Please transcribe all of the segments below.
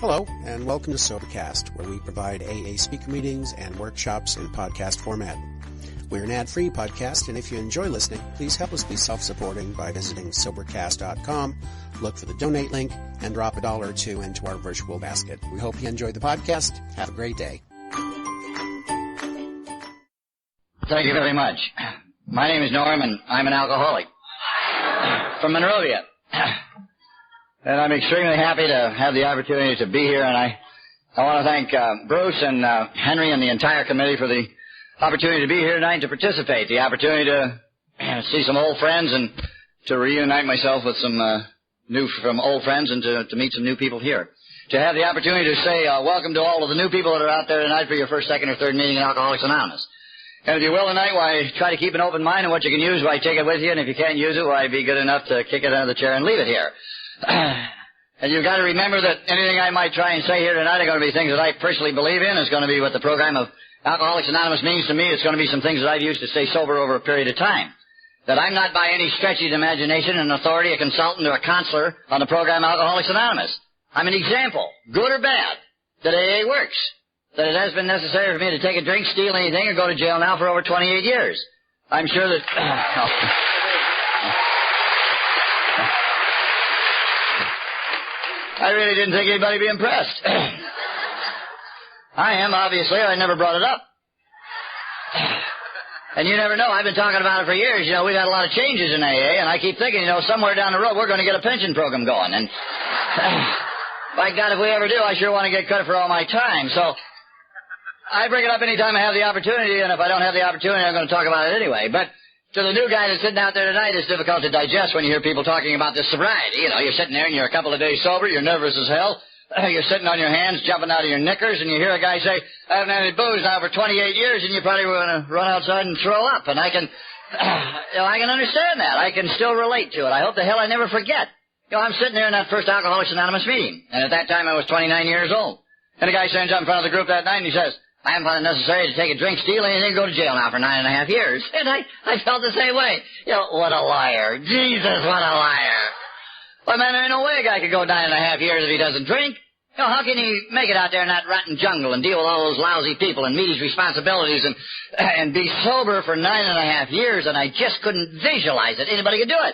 Hello, and welcome to Sobercast, where we provide AA speaker meetings and workshops in podcast format. We're an ad-free podcast, and if you enjoy listening, please help us be self-supporting by visiting Sobercast.com, look for the donate link, and drop $1 or $2 into our virtual basket. We hope you enjoy the podcast. Have a great day. Thank you very much. My name is Norm, and I'm an alcoholic from Monrovia. And I'm extremely happy to have the opportunity to be here, and I want to thank Bruce and Henry and the entire committee for the opportunity to be here tonight and to participate, the opportunity to see some old friends and to reunite myself with some old friends and to meet some new people here. To have the opportunity to say welcome to all of the new people that are out there tonight for your first, second, or third meeting in Alcoholics Anonymous. And if you will tonight, why, try to keep an open mind, and what you can use, why, take it with you, and if you can't use it, why, be good enough to kick it out of the chair and leave it here. And you've got to remember that anything I might try and say here tonight are going to be things that I personally believe in. It's going to be what the program of Alcoholics Anonymous means to me. It's going to be some things that I've used to stay sober over a period of time. That I'm not by any stretch of the imagination an authority, a consultant, or a counselor on the program Alcoholics Anonymous. I'm an example, good or bad, that AA works. That it has been necessary for me to take a drink, steal anything, or go to jail now for over 28 years. I'm sure that... I really didn't think anybody'd be impressed. I am, obviously. I never brought it up. And you never know. I've been talking about it for years. You know, we've had a lot of changes in AA, and I keep thinking, somewhere down the road we're going to get a pension program going. And by God, if we ever do, I sure want to get credit for all my time. So I bring it up any time I have the opportunity, and if I don't have the opportunity, I'm going to talk about it anyway. But to the new guy that's sitting out there tonight, it's difficult to digest when you hear people talking about this sobriety. You're sitting there and you're a couple of days sober, you're nervous as hell, you're sitting on your hands, jumping out of your knickers, and you hear a guy say, I haven't had any booze now for 28 years, and you're probably going to run outside and throw up. And I can understand that. I can still relate to it. I hope the hell I never forget. I'm sitting there in that first Alcoholics Anonymous meeting, and at that time I was 29 years old. And a guy stands up in front of the group that night and he says, I haven't found it necessary to take a drink, steal anything, go to jail now for 9.5 years. And I felt the same way. What a liar. Jesus, what a liar. Well, man, there ain't no way a guy could go 9.5 years if he doesn't drink. How can he make it out there in that rotten jungle and deal with all those lousy people and meet his responsibilities and be sober for 9.5 years? And I just couldn't visualize it. Anybody could do it.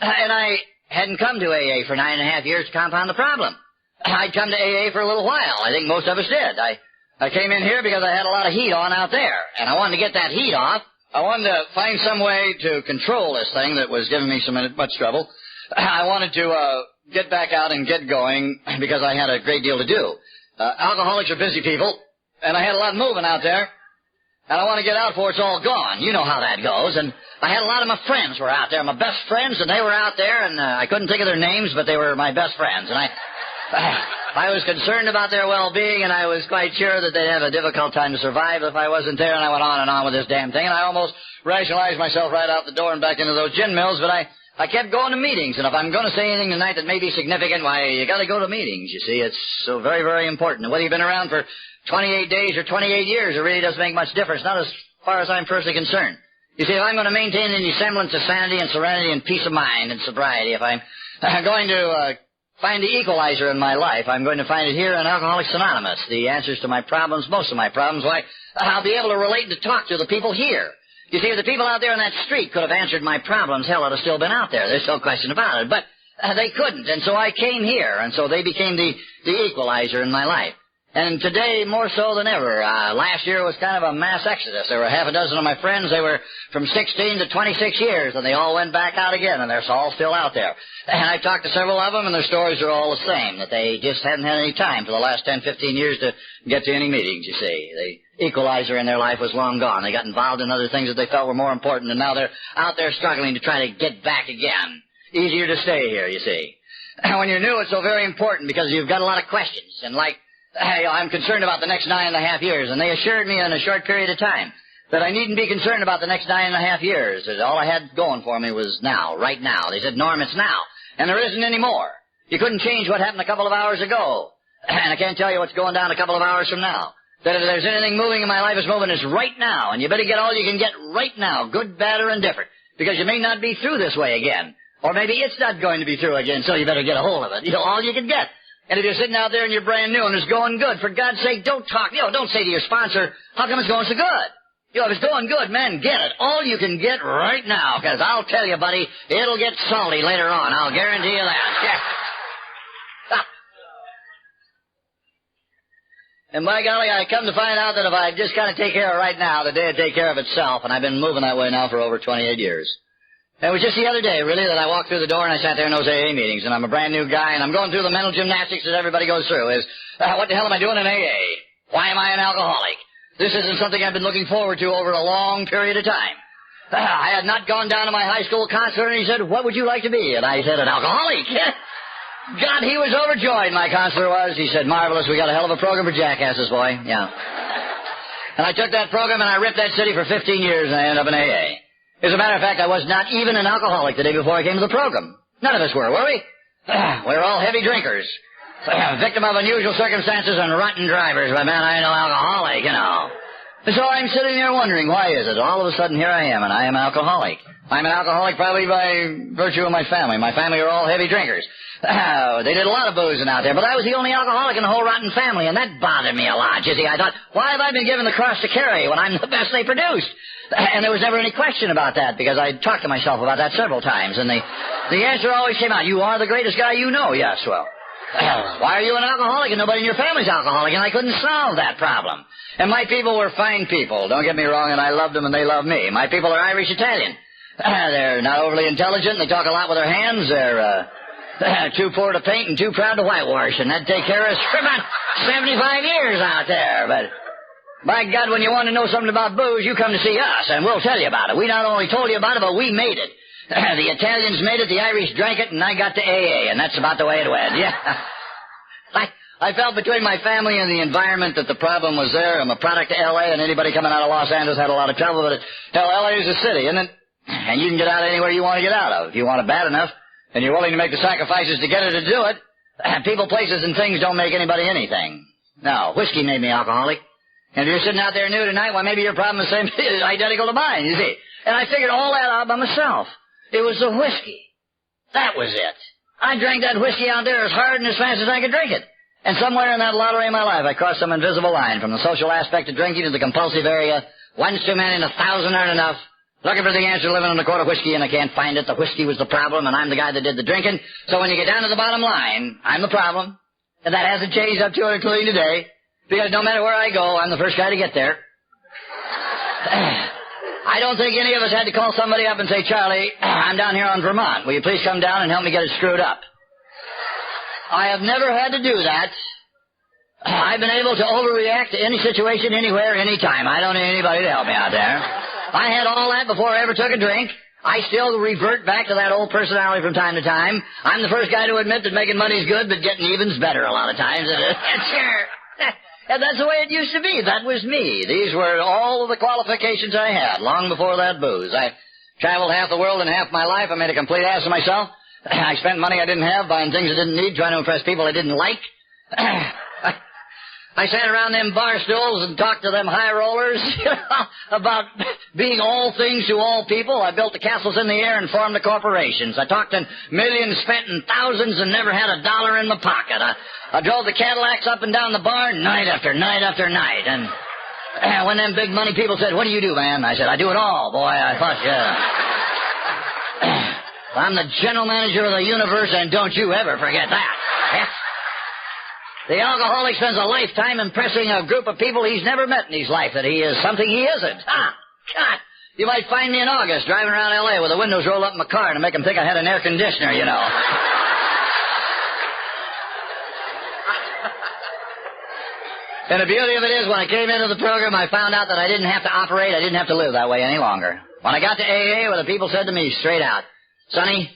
And I hadn't come to AA for 9.5 years to compound the problem. I'd come to AA for a little while. I think most of us did. I came in here because I had a lot of heat on out there, and I wanted to get that heat off. I wanted to find some way to control this thing that was giving me so much trouble. I wanted to get back out and get going because I had a great deal to do. Alcoholics are busy people, and I had a lot moving out there, and I want to get out before it's all gone. You know how that goes. And I had a lot of my friends were out there, my best friends, and they were out there, and I couldn't think of their names, but they were my best friends, and I was concerned about their well-being, and I was quite sure that they'd have a difficult time to survive if I wasn't there, and I went on and on with this damn thing, and I almost rationalized myself right out the door and back into those gin mills, but I kept going to meetings, and if I'm going to say anything tonight that may be significant, why, you got to go to meetings, you see. It's so very, very important. And whether you've been around for 28 days or 28 years, it really doesn't make much difference, not as far as I'm personally concerned. You see, if I'm going to maintain any semblance of sanity and serenity and peace of mind and sobriety, if I'm going to find the equalizer in my life, I'm going to find it here in Alcoholics Anonymous. The answers to my problems, most of my problems, why, I'll be able to relate and to talk to the people here. You see, if the people out there on that street could have answered my problems, hell, I'd have still been out there. There's no question about it. But they couldn't, and so I came here, and so they became the equalizer in my life. And today, more so than ever, last year was kind of a mass exodus. There were half a dozen of my friends. They were from 16 to 26 years, and they all went back out again, and they're all still out there. And I've talked to several of them, and their stories are all the same, that they just hadn't had any time for the last 10, 15 years to get to any meetings, you see. The equalizer in their life was long gone. They got involved in other things that they felt were more important, and now they're out there struggling to try to get back again. Easier to stay here, you see. When you're new, it's so very important because you've got a lot of questions, and I'm concerned about the next 9.5 years, and they assured me in a short period of time that I needn't be concerned about the next 9.5 years. That all I had going for me was now, right now. They said, Norm, it's now, and there isn't any more. You couldn't change what happened a couple of hours ago, and I can't tell you what's going down a couple of hours from now. That if there's anything moving in my life, it's moving is right now, and you better get all you can get right now, good, bad, or indifferent, because you may not be through this way again, or maybe it's not going to be through again, so you better get a hold of it. All you can get. And if you're sitting out there and you're brand new and it's going good, for God's sake, don't talk. Don't say to your sponsor, how come it's going so good? If it's going good, man, get it. All you can get right now, because I'll tell you, buddy, it'll get salty later on. I'll guarantee you that. Yeah. And by golly, I come to find out that if I just kind of take care of it right now, the day will take care of itself, and I've been moving that way now for over 28 years. And it was just the other day, really, that I walked through the door and I sat there in those AA meetings, and I'm a brand new guy, and I'm going through the mental gymnastics that everybody goes through. What the hell am I doing in AA? Why am I an alcoholic? This isn't something I've been looking forward to over a long period of time. I had not gone down to my high school counselor, and he said, what would you like to be? And I said, an alcoholic. God, he was overjoyed, my counselor was. He said, marvelous, we got a hell of a program for jackasses, boy. Yeah. And I took that program and I ripped that city for 15 years and I ended up in AA. As a matter of fact, I was not even an alcoholic the day before I came to the program. None of us were we? We were all heavy drinkers. Victim of unusual circumstances and rotten drivers. But man, I ain't no alcoholic, And so I'm sitting there wondering, why is it? All of a sudden, here I am, and I am an alcoholic. I'm an alcoholic probably by virtue of my family. My family are all heavy drinkers. They did a lot of boozing out there, but I was the only alcoholic in the whole rotten family, and that bothered me a lot. You see, I thought, why have I been given the cross to carry when I'm the best they produced? And there was never any question about that, because I talked to myself about that several times, and the answer always came out, you are the greatest guy you know. Yes, well, why are you an alcoholic and nobody in your family's alcoholic? And I couldn't solve that problem. And my people were fine people. Don't get me wrong, and I loved them and they loved me. My people are Irish-Italian. They're not overly intelligent. They talk a lot with their hands. They're too poor to paint and too proud to whitewash, and that'd take care of us for about 75 years out there. But by God, when you want to know something about booze, you come to see us, and we'll tell you about it. We not only told you about it, but we made it. The Italians made it, the Irish drank it, and I got to AA, and that's about the way it went. Yeah. I felt between my family and the environment that the problem was there. I'm a product of L.A., and anybody coming out of Los Angeles had a lot of trouble with it. Hell, L.A. is a city, isn't it? And you can get out anywhere you want to get out of. If you want it bad enough, and you're willing to make the sacrifices to get it to do it, people, places, and things don't make anybody anything. No, whiskey made me alcoholic. And if you're sitting out there new tonight, well, maybe your problem is the same, identical to mine, you see. And I figured all that out by myself. It was the whiskey. That was it. I drank that whiskey out there as hard and as fast as I could drink it. And somewhere in that lottery of my life, I crossed some invisible line from the social aspect of drinking to the compulsive area. One's too many and 1,000 aren't enough. Looking for the answer, living on a quart of whiskey, and I can't find it. The whiskey was the problem, and I'm the guy that did the drinking. So when you get down to the bottom line, I'm the problem. And that hasn't changed up to including today. Because no matter where I go, I'm the first guy to get there. I don't think any of us had to call somebody up and say, Charlie, I'm down here on Vermont. Will you please come down and help me get it screwed up? I have never had to do that. I've been able to overreact to any situation, anywhere, anytime. I don't need anybody to help me out there. I had all that before I ever took a drink. I still revert back to that old personality from time to time. I'm the first guy to admit that making money's good, but getting even's better a lot of times. Sure. And that's the way it used to be. That was me. These were all of the qualifications I had long before that booze. I traveled half the world in half my life. I made a complete ass of myself. I spent money I didn't have, buying things I didn't need, trying to impress people I didn't like. I sat around them bar stools and talked to them high rollers about being all things to all people. I built the castles in the air and formed the corporations. I talked in millions spent and thousands and never had a dollar in my pocket. I drove the Cadillacs up and down the bar night after night after night. And when them big money people said, what do you do, man? I said, I do it all, boy. I thought, I'm the general manager of the universe, and don't you ever forget that. The alcoholic spends a lifetime impressing a group of people he's never met in his life that he is something he isn't. God, you might find me in August driving around L.A. with the windows rolled up in my car to make them think I had an air conditioner, you know. And the beauty of it is, when I came into the program, I found out that I didn't have to operate, I didn't have to live that way any longer. When I got to AA, well, the people said to me straight out, Sonny,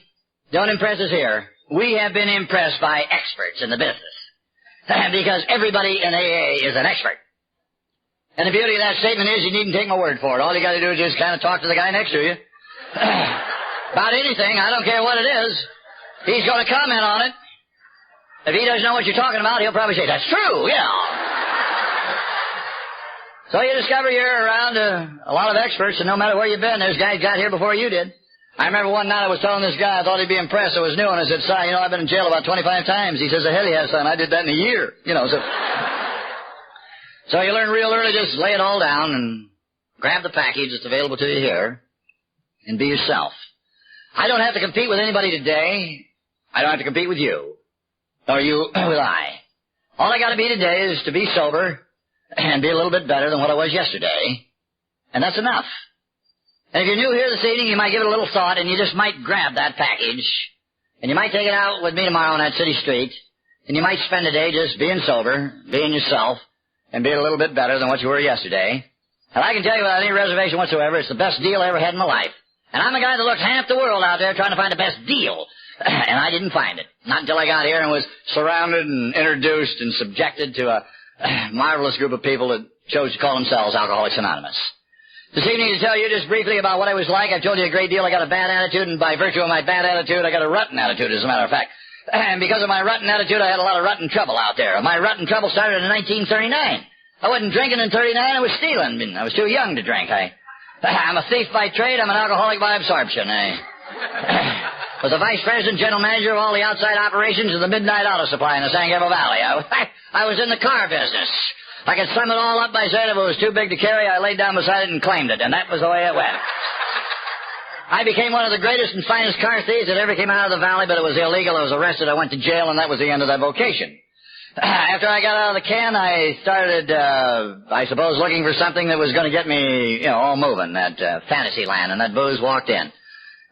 don't impress us here. We have been impressed by experts in the business. Because everybody in AA is an expert. And the beauty of that statement is you needn't take my word for it. All you got to do is just kind of talk to the guy next to you. About anything, I don't care what it is. He's going to comment on it. If he doesn't know what you're talking about, he'll probably say, that's true, yeah. So you discover you're around a lot of experts, and no matter where you've been, there's guys got here before you did. I remember one night I was telling this guy I thought he'd be impressed. It was new, and I said, "Son, I've been in jail about 25 times." He says, "The hell you have, son. I did that in a year." So you learn real early, just lay it all down and grab the package that's available to you here and be yourself. I don't have to compete with anybody today. I don't have to compete with you. Or you with I. All I got to be today is to be sober and be a little bit better than what I was yesterday. And that's enough. And if you're new here this evening, you might give it a little thought, and you just might grab that package, and you might take it out with me tomorrow on that city street, and you might spend a day just being sober, being yourself, and being a little bit better than what you were yesterday. And I can tell you without any reservation whatsoever, it's the best deal I ever had in my life. And I'm a guy that looked half the world out there trying to find the best deal. And I didn't find it. Not until I got here and was surrounded and introduced and subjected to a marvelous group of people that chose to call themselves Alcoholics Anonymous. This evening to tell you just briefly about what I was like. I've told you a great deal. I got a bad attitude, and by virtue of my bad attitude, I got a rotten attitude, as a matter of fact. And because of my rotten attitude, I had a lot of rotten trouble out there. My rotten trouble started in 1939. I wasn't drinking in 39, I was stealing. I was too young to drink. I'm a thief by trade, I'm an alcoholic by absorption. I was the vice president, general manager of all the outside operations of the Midnight Auto Supply in the San Gabriel Valley. I was in the car business. I could sum it all up by saying if it was too big to carry, I laid down beside it and claimed it, and that was the way it went. I became one of the greatest and finest car thieves that ever came out of the valley, but it was illegal. I was arrested. I went to jail, and that was the end of that vocation. After I got out of the can, I started, I suppose, looking for something that was going to get me, all moving, that fantasy land, and that booze walked in.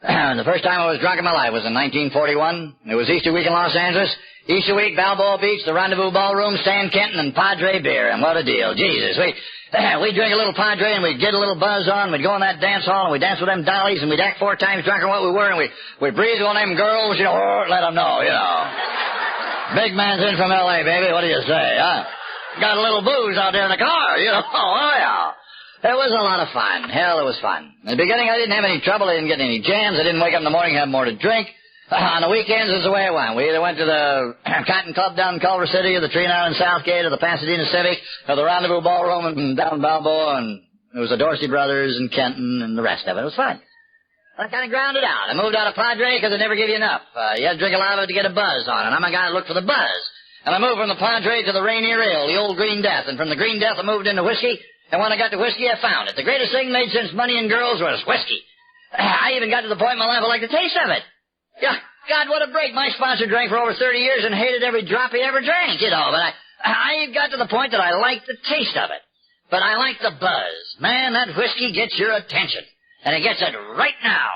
The first time I was drunk in my life was in 1941. It was Easter week in Los Angeles. Easter week, Balboa Beach, the Rendezvous Ballroom, Stan Kenton, and Padre beer. And what a deal. Jesus, we'd drink a little Padre, and we'd get a little buzz on. We'd go in that dance hall, and we'd dance with them dollies, and we'd act 4 times drunker than what we were, and we'd breathe on them girls, let them know, Big man's in from L.A., baby. What do you say, huh? Got a little booze out there in the car, Oh, yeah. It was a lot of fun. Hell, it was fun. In the beginning, I didn't have any trouble. I didn't get any jams. I didn't wake up in the morning and have more to drink. On the weekends is the way it went. We either went to the Cotton Club down in Culver City, or the Tree Island Southgate, or the Pasadena Civic, or the Rendezvous Ballroom and down Balboa, and it was the Dorsey Brothers and Kenton and the rest of it. It was fun. I kind of ground it out. I moved out of Padre because it never gave you enough. You had to drink a lot of it to get a buzz on it. I'm a guy that looked for the buzz. And I moved from the Padre to the Rainier Ale, the old Green Death. And from the Green Death, I moved into whiskey. And when I got to whiskey, I found it. The greatest thing made since money and girls was whiskey. I even got to the point in my life I liked the taste of it. Yeah, God, what a break. My sponsor drank for over 30 years and hated every drop he ever drank, But I got to the point that I liked the taste of it. But I liked the buzz. Man, that whiskey gets your attention. And it gets it right now.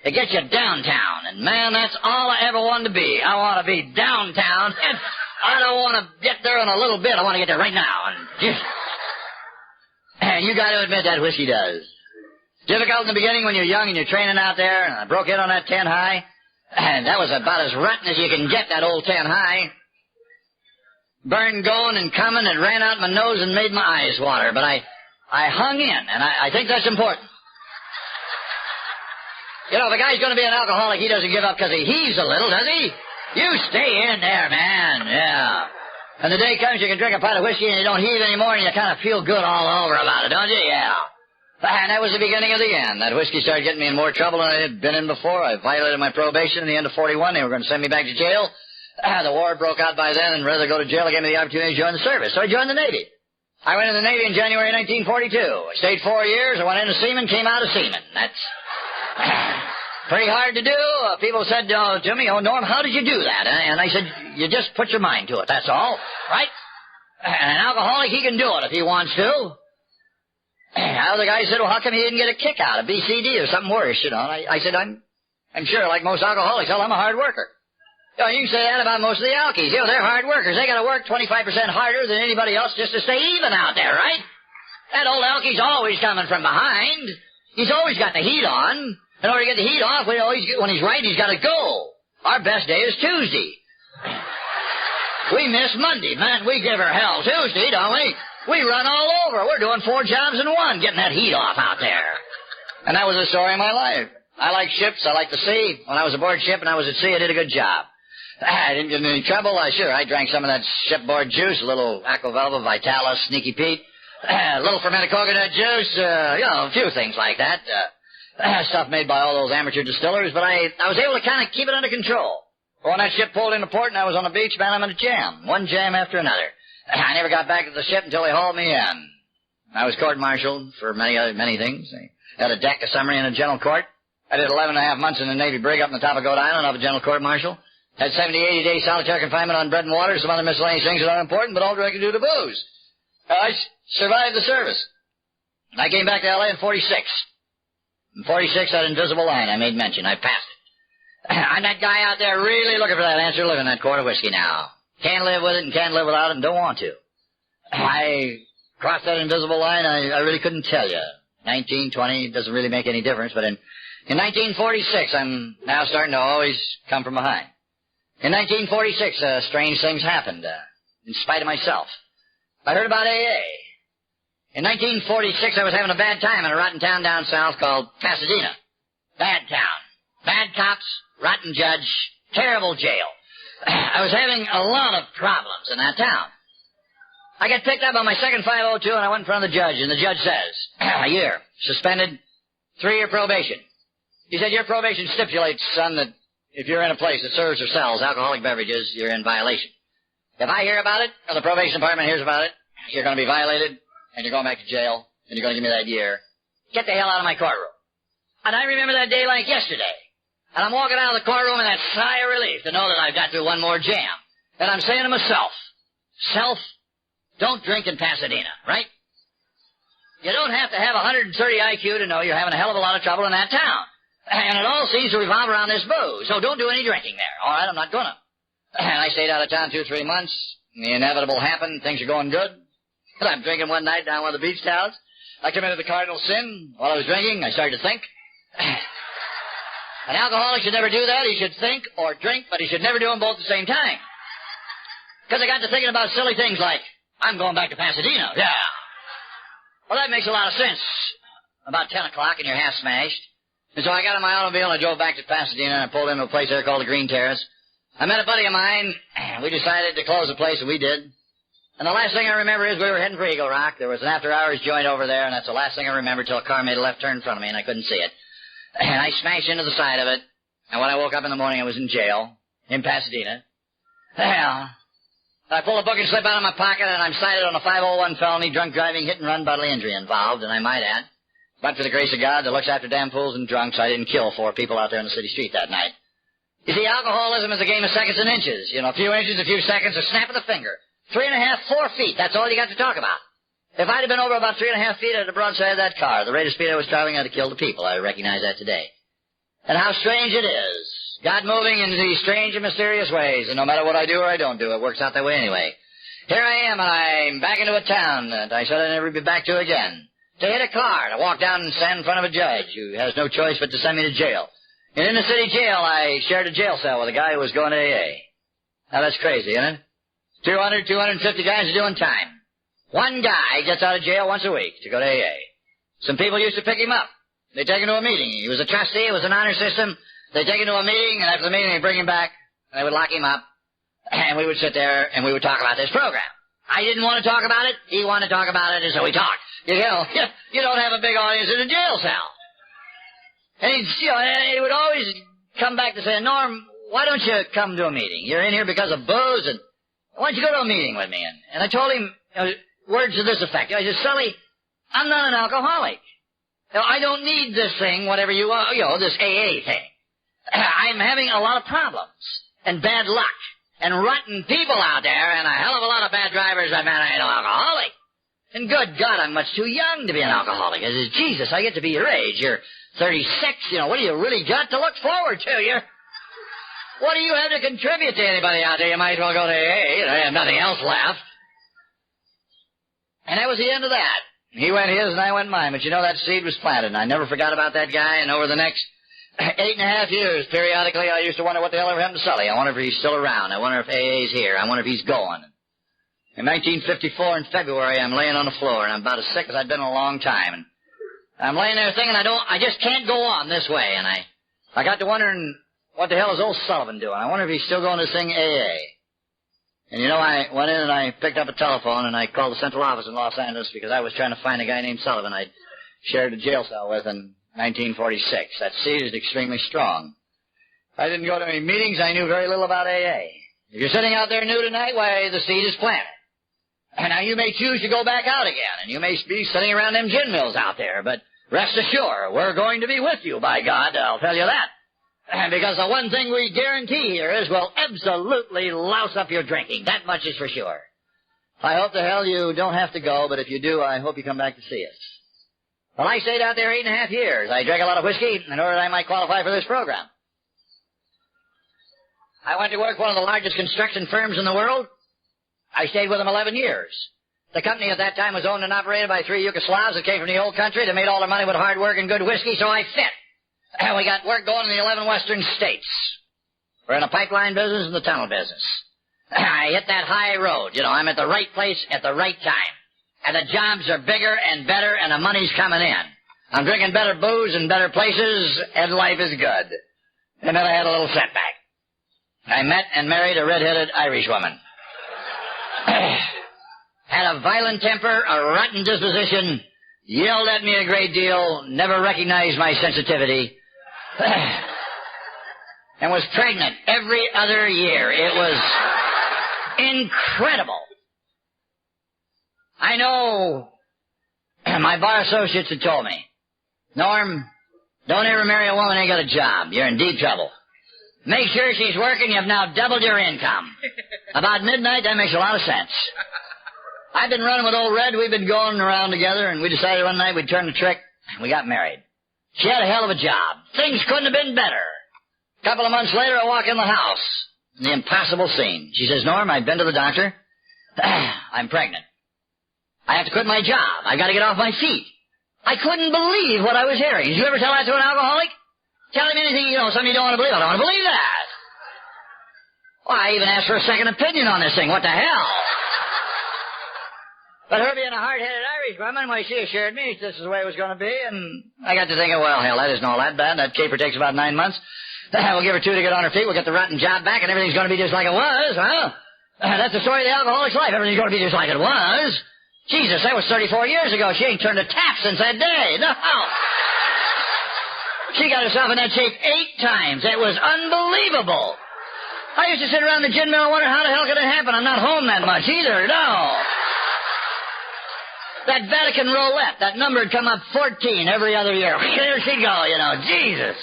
It gets you downtown. And, man, that's all I ever wanted to be. I want to be downtown. And I don't want to get there in a little bit. I want to get there right now. And you got to admit that whiskey does. Difficult in the beginning when you're young and you're training out there. And I broke in on that 10 high. And that was about as rotten as you can get, that old 10 high. Burned going and coming and ran out my nose and made my eyes water. But I hung in, and I think that's important. If a guy's going to be an alcoholic, he doesn't give up because he heaves a little, does he? You stay in there, man. Yeah. And the day comes you can drink a pint of whiskey and you don't heave anymore and you kind of feel good all over about it, don't you? Yeah. And that was the beginning of the end. That whiskey started getting me in more trouble than I had been in before. I violated my probation at the end of 41. They were going to send me back to jail. The war broke out by then, and rather than go to jail, they gave me the opportunity to join the service. So I joined the Navy. I went in the Navy in January 1942. I stayed 4 years. I went in as seaman, came out as seaman. That's pretty hard to do. People said to me, "Oh, Norm, how did you do that?" And I said, "You just put your mind to it, that's all, right? And an alcoholic, he can do it if he wants to." The guy said, "Well, how come he didn't get a kick out of BCD or something worse, And I said, I'm sure, like most alcoholics, I'm a hard worker. You can say that about most of the alkies. They're hard workers. They got to work 25% harder than anybody else just to stay even out there, right? That old alkie's always coming from behind. He's always got the heat on. In order to get the heat off, when he's right, he's got to go. Our best day is Tuesday. We miss Monday. Man, we give her hell Tuesday, don't we? We run all over. We're doing 4 jobs in one, getting that heat off out there. And that was the story of my life. I like ships. I like the sea. When I was aboard ship and I was at sea, I did a good job. I didn't get in any trouble. Sure, I drank some of that shipboard juice, a little Aquavelva, Vitalis, Sneaky Pete, a little fermented coconut juice, a few things like that. Stuff made by all those amateur distillers, but I was able to kind of keep it under control. When that ship pulled into port and I was on the beach, man, I'm in a jam. One jam after another. I never got back to the ship until they hauled me in. I was court-martialed for many things. I had a deck, a summary, and a general court. I did 11 and a half months in the Navy brig up on the top of Goat Island off a general court-martial. Had 70, 80 days solitary confinement on bread and water, some other miscellaneous things that aren't important, but all directly due to booze. I survived the service. I came back to L.A. in 46. In 46, that invisible line I made mention. I passed it. I'm that guy out there really looking for that answer to live in that quart of whiskey now. Can't live with it and can't live without it and don't want to. I crossed that invisible line, I really couldn't tell you. 19, 20, doesn't really make any difference, but in 1946, I'm now starting to always come from behind. In 1946, strange things happened, in spite of myself. I heard about AA. In 1946, I was having a bad time in a rotten town down south called Pasadena. Bad town. Bad cops, rotten judge, terrible jail. I was having a lot of problems in that town. I got picked up on my second 502 and I went in front of the judge, and the judge says, a year, suspended, 3-year probation. He said, your probation stipulates, son, that if you're in a place that serves or sells alcoholic beverages, you're in violation. If I hear about it, or the probation department hears about it, you're going to be violated, and you're going back to jail, and you're going to give me that year. Get the hell out of my courtroom. And I remember that day like yesterday. And I'm walking out of the courtroom in that sigh of relief to know that I've got through one more jam. And I'm saying to myself, self, don't drink in Pasadena, right? You don't have to have 130 IQ to know you're having a hell of a lot of trouble in that town. And it all seems to revolve around this booze. So don't do any drinking there. All right, I'm not gonna. And I stayed out of town 2 or 3 months. And the inevitable happened. Things are going good. And I'm drinking one night down one of the beach towns. I committed the cardinal sin. While I was drinking, I started to think. An alcoholic should never do that. He should think or drink, but he should never do them both at the same time. Because I got to thinking about silly things like, I'm going back to Pasadena. Yeah. Well, that makes a lot of sense. About 10 o'clock and you're half smashed. And so I got in my automobile and I drove back to Pasadena and I pulled into a place there called the Green Terrace. I met a buddy of mine. We decided to close the place, and we did. And the last thing I remember is we were heading for Eagle Rock. There was an after-hours joint over there, and that's the last thing I remember till a car made a left turn in front of me and I couldn't see it. And I smashed into the side of it. And when I woke up in the morning, I was in jail in Pasadena. Well, I pulled a book and slip out of my pocket, and I'm cited on a 501 felony, drunk driving, hit and run, bodily injury involved. And I might add, but for the grace of God that looks after damn fools and drunks, I didn't kill 4 people out there in the city street that night. You see, alcoholism is a game of seconds and inches. You know, a few inches, a few seconds, a snap of the finger. 3.5, 4 feet, that's all you got to talk about. If I'd have been over about 3.5 feet at the broadside of that car, the rate of speed I was traveling, I'd have killed the people. I recognize that today. And how strange it is. God moving in these strange and mysterious ways, and no matter what I do or I don't do, it works out that way anyway. Here I am, and I'm back into a town that I said I'd never be back to again. To hit a car, to walk down and stand in front of a judge who has no choice but to send me to jail. And in the city jail, I shared a jail cell with a guy who was going to AA. Now, that's crazy, isn't it? 200, 250 guys are doing time. One guy gets out of jail once a week to go to AA. Some people used to pick him up. They take him to a meeting. He was a trustee. It was an honor system. They take him to a meeting, and after the meeting, they bring him back, and they would lock him up, and we would sit there, and we would talk about this program. I didn't want to talk about it. He wanted to talk about it, and so we talked. You know, you don't have a big audience in a jail cell. And he would always come back to say, Norm, why don't you come to a meeting? You're in here because of booze, and why don't you go to a meeting with me? And I told him words to this effect. I said, Sully, I'm not an alcoholic. I don't need this thing, whatever this AA thing. I'm having a lot of problems and bad luck and rotten people out there and a hell of a lot of bad drivers. I ain't no alcoholic. And good God, I'm much too young to be an alcoholic. I said, Jesus, I get to be your age. You're 36. What do you really got to look forward to? What do you have to contribute to anybody out there? You might as well go to AA. You have nothing else left. And that was the end of that. He went his and I went mine. But that seed was planted, and I never forgot about that guy. And over the next 8.5 years, periodically, I used to wonder what the hell ever happened to Sully. I wonder if he's still around. I wonder if AA's here. I wonder if he's going. In 1954, in February, I'm laying on the floor, and I'm about as sick as I've been in a long time. And I'm laying there thinking I just can't go on this way. And I got to wondering, what the hell is old Sullivan doing? I wonder if he's still going to sing AA. And I went in and I picked up a telephone and I called the central office in Los Angeles because I was trying to find a guy named Sullivan I'd shared a jail cell with, and 1946. That seed is extremely strong. I didn't go to any meetings. I knew very little about AA. If you're sitting out there new tonight, why, the seed is planted. And now you may choose to go back out again, and you may be sitting around them gin mills out there, but rest assured, we're going to be with you, by God, I'll tell you that. Because the one thing we guarantee here is we'll absolutely louse up your drinking. That much is for sure. I hope to hell you don't have to go, but if you do, I hope you come back to see us. Well, I stayed out there 8.5 years. I drank a lot of whiskey in order that I might qualify for this program. I went to work for one of the largest construction firms in the world. I stayed with them 11 years. The company at that time was owned and operated by 3 Yugoslavs that came from the old country that made all their money with hard work and good whiskey, so I fit. And we got work going in the 11 western states. We're in the pipeline business and the tunnel business. I hit that high road. You know, I'm at the right place at the right time. And the jobs are bigger and better and the money's coming in. I'm drinking better booze in better places and life is good. And then I had a little setback. I met and married a red-headed Irish woman. Had a violent temper, a rotten disposition, yelled at me a great deal, never recognized my sensitivity, and was pregnant every other year. It was incredible. I know my bar associates had told me, Norm, don't ever marry a woman who ain't got a job. You're in deep trouble. Make sure she's working. You've now doubled your income. About midnight, that makes a lot of sense. I've been running with old Red. We've been going around together, and we decided one night we'd turn the trick. We got married. She had a hell of a job. Things couldn't have been better. A couple of months later, I walk in the house. The impossible scene. She says, Norm, I've been to the doctor. I'm pregnant. I have to quit my job. I've got to get off my feet. I couldn't believe what I was hearing. Did you ever tell that to an alcoholic? Tell him anything, something you don't want to believe. I don't want to believe that. Well, I even asked for a second opinion on this thing. What the hell? But her being a hard-headed Irish woman, when she assured me this is the way it was going to be, and I got to thinking, well, hell, that isn't all that bad. That caper takes about 9 months. We'll give her 2 to get on her feet. We'll get the rotten job back, and everything's going to be just like it was, huh? That's the story of the alcoholic's life. Everything's going to be just like it was. Jesus, that was 34 years ago. She ain't turned a tap since that day. No. She got herself in that shape 8 times. It was unbelievable. I used to sit around the gin mill and wonder how the hell could it happen. I'm not home that much either, no. That Vatican roulette, that number would come up 14 every other year. There she'd go, Jesus.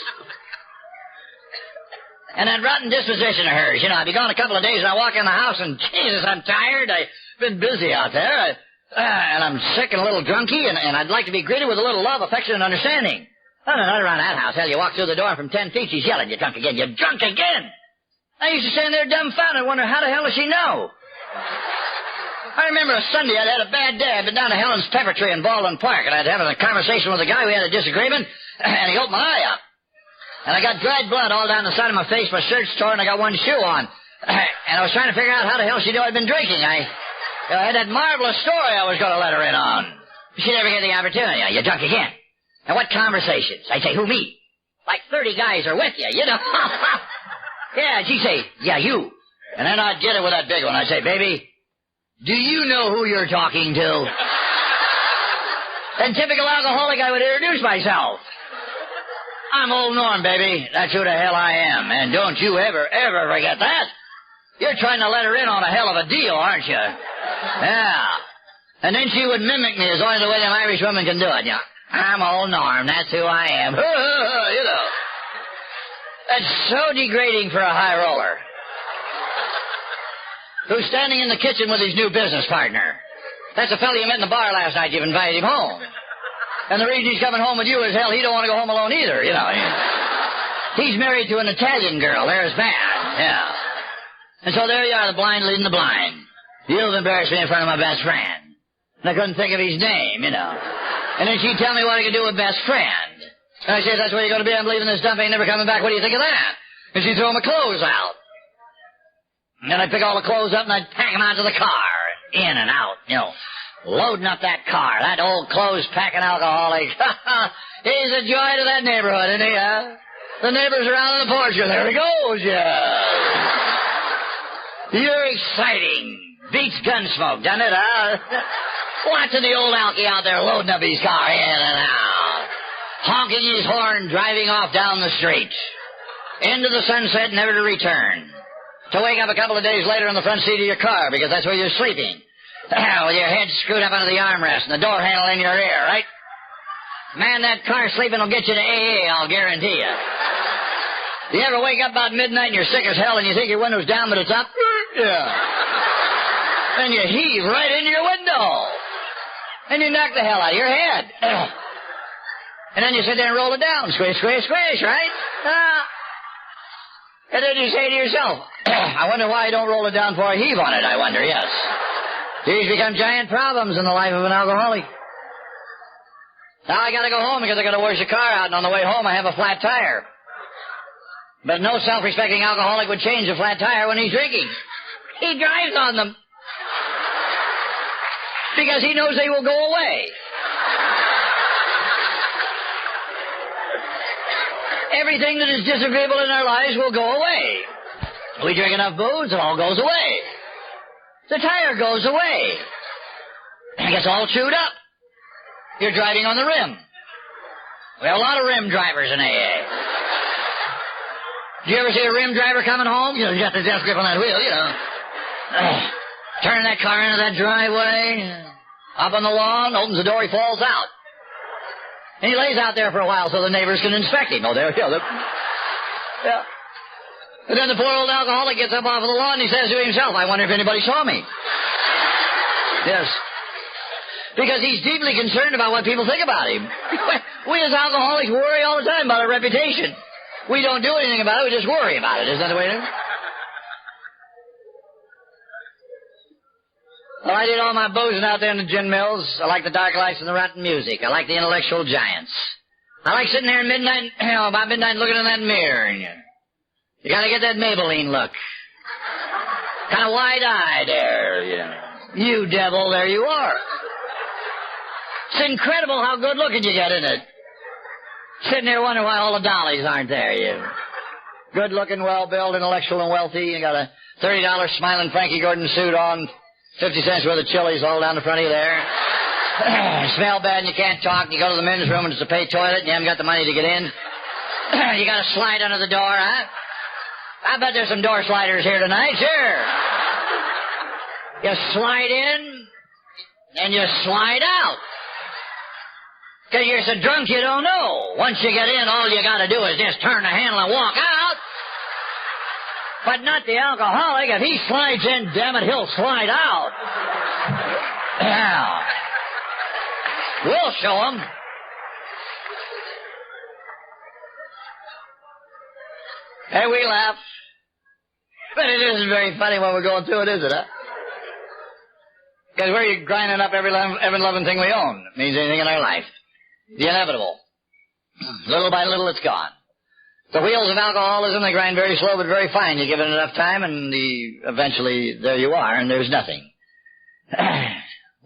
And that rotten disposition of hers, I'd be gone a couple of days and I walk in the house and, Jesus, I'm tired. I've been busy out there. And I'm sick and a little drunky and I'd like to be greeted with a little love, affection, and understanding. No, not around that house. Hell, you walk through the door and from 10 feet she's yelling, you're drunk again, you're drunk again. I used to stand there dumbfounded and wonder, how the hell does she know? I remember a Sunday I'd had a bad day. I'd been down to Helen's Pepper Tree in Baldwin Park, and I'd had a conversation with a guy. We had a disagreement, and he opened my eye up. And I got dried blood all down the side of my face, my shirt's torn, and I got one shoe on. And I was trying to figure out how the hell she knew I'd been drinking. I had that marvelous story I was going to let her in on. She never get the opportunity. You're drunk again. And what conversations? I'd say, who, me? Like 30 guys are with you, Yeah, she'd say, yeah, you. And then I'd get her with that big one. I'd say, baby, do you know who you're talking to? And typical alcoholic, I would introduce myself. I'm old Norm, baby. That's who the hell I am. And don't you ever forget that. You're trying to let her in on a hell of a deal, aren't you? Yeah. And then she would mimic me as only the way them Irish women can do it. I'm old Norm. That's who I am. That's so degrading for a high roller who's standing in the kitchen with his new business partner. That's the fellow you met in the bar last night. You've invited him home. And the reason he's coming home with you is, hell, he don't want to go home alone either, He's married to an Italian girl. There's bad. Yeah. And so there you are, the blind leading the blind. You've embarrassed me in front of my best friend. And I couldn't think of his name, And then she'd tell me what I could do with best friend. And I said, that's where you're going to be. I'm leaving this dump. Ain't never coming back. What do you think of that? And she'd throw my clothes out. And then I'd pick all the clothes up and I'd pack them out to the car. In and out, loading up that car. That old clothes-packing alcoholic. He's a joy to that neighborhood, isn't he, huh? The neighbors around on the porch. There he goes, You're exciting. Beats Gunsmoke, doesn't it, huh? Watching the old alky out there loading up his car in and out. honking his horn, driving off down the street, into the sunset, never to return, to wake up a couple of days later in the front seat of your car, because that's where you're sleeping, with your head screwed up under the armrest and the door handle in your ear, right? Man, that car sleeping will get you to AA, I'll guarantee you. You ever wake up about midnight and you're sick as hell and you think your window's down but it's up? Yeah. And you heave right into your window. And you knock the hell out of your head. And then you sit there and roll it down. Squish, squish, squish, right? And then you say to yourself, I wonder why I don't roll it down before I heave on it, I wonder, yes. These become giant problems in the life of an alcoholic. Now I gotta go home because I gotta wash the car out, and on the way home I have a flat tire. But no self-respecting alcoholic would change a flat tire when he's drinking. He drives on them. Because he knows they will go away. Everything that is disagreeable in our lives will go away. We drink enough booze, it all goes away. The tire goes away. It gets all chewed up. You're driving on the rim. We have a lot of rim drivers in AA. Did you ever see a rim driver coming home? You know, you got the death grip on that wheel, you know. Turning that car into that driveway, up on the lawn, opens the door, he falls out. And he lays out there for a while so the neighbors can inspect him. Oh, there, yeah. And then the poor old alcoholic gets up off of the lawn and he says to himself, I wonder if anybody saw me. Yes. Because he's deeply concerned about what people think about him. We as alcoholics worry all the time about our reputation. We don't do anything about it, we just worry about it. Isn't that the way it is? Well, I did all my boozing out there in the gin mills. I like the dark lights and the rotten music. I like the intellectual giants. I like sitting there at midnight, about midnight looking in that mirror. And you gotta get that Maybelline look. Kind of wide-eyed there, you know. You devil, there you are. It's incredible how good looking you get, isn't it? Sitting there wondering why all the dollies aren't there, you. Good looking, well-built, intellectual and wealthy. You got a $30 smiling Frankie Gordon suit on. 50 cents worth of chilies all down the front of you there. Smell bad and you can't talk. You go to the men's room and it's a pay toilet and you haven't got the money to get in. You got to slide under the door, huh? I bet there's some door sliders here tonight, sure. You slide in and you slide out. Because you're so drunk you don't know. Once you get in, all you got to do is just turn the handle and walk out. But not the alcoholic. If he slides in, damn it, he'll slide out. Now, we'll show him. Hey, we laugh. But it isn't very funny when we're going through it, is it, huh? Because we're grinding up every loving thing we own. It means anything in our life. The inevitable. Little by little, it's gone. The wheels of alcoholism, they grind very slow but very fine. You give it enough time and eventually there you are and there's nothing.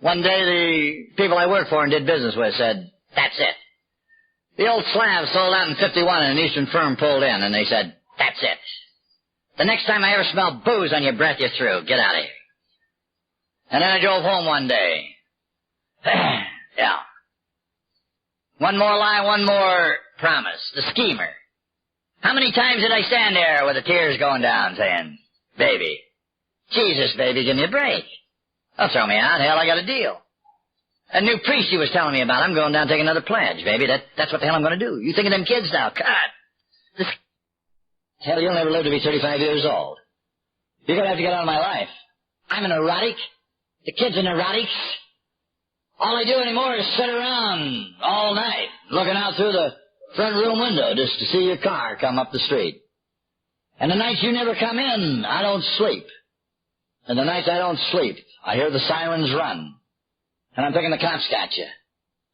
One day the people I worked for and did business with said, that's it. The old Slav sold out in 51 and an Eastern firm pulled in and they said, that's it. The next time I ever smell booze on your breath, you're through. Get out of here. And then I drove home one day. Yeah. One more lie, one more promise. The schemer. How many times did I stand there with the tears going down saying, baby, Jesus, baby, give me a break. Don't throw me out. Hell, I got a deal. A new priest he was telling me about. I'm going down to take another pledge, baby. That's what the hell I'm going to do. You think of them kids now. God. Hell, you'll never live to be 35 years old. You're going to have to get out of my life. I'm an erotic. The kids are neurotics. All I do anymore is sit around all night looking out through the front room window just to see your car come up the street. And the nights you never come in, I don't sleep. And the nights I don't sleep, I hear the sirens run. And I'm thinking the cops got you.